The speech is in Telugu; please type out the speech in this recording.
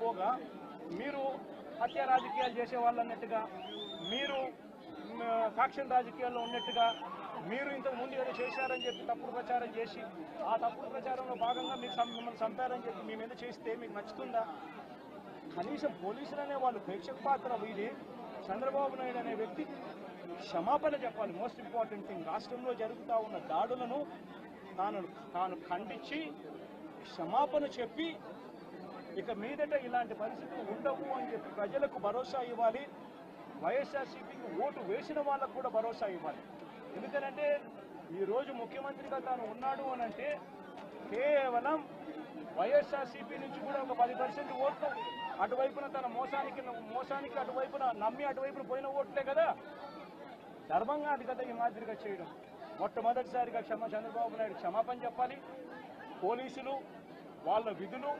పోగా మీరు హత్య రాజకీయాలు చేసే వాళ్ళు అన్నట్టుగా, మీరు ఫ్యాక్షన్ రాజకీయాల్లో ఉన్నట్టుగా, మీరు ఇంతకు ముందు ఏదో చేశారని చెప్పి తప్పుడు ప్రచారం చేసి ఆ తప్పుడు ప్రచారంలో భాగంగా మీకు మిమ్మల్ని చంపారని చెప్పి మీ మీద చేస్తే మీకు నచ్చుతుందా? కనీసం పోలీసులు అనే వాళ్ళు ప్రేక్షక పాత్ర వీడి చంద్రబాబు నాయుడు అనే వ్యక్తి క్షమాపణ చెప్పాలి. మోస్ట్ ఇంపార్టెంట్ థింగ్, రాష్ట్రంలో జరుగుతూ ఉన్న దాడులను తాను ఖండించి క్షమాపణ చెప్పి ఇక మీదట ఇలాంటి పరిస్థితులు ఉండవు అని చెప్పి ప్రజలకు భరోసా ఇవ్వాలి. వైఎస్ఆర్సీపీకి ఓటు వేసిన వాళ్ళకు కూడా భరోసా ఇవ్వాలి. ఎందుకనంటే ఈరోజు ముఖ్యమంత్రిగా తాను ఉన్నాడు అని అంటే కేవలం వైఎస్ఆర్సీపీ నుంచి కూడా ఒక 10% ఓట్లు అటువైపున తన మోసానికి అటువైపున నమ్మి అటువైపున పోయిన ఓట్లే కదా. ధర్మంగా అది కదా ఈ మాదిరిగా చేయడం. మొట్టమొదటిసారిగా చంద్రబాబు నాయుడు క్షమాపణ చెప్పాలి. పోలీసులు వాళ్ళ విధులు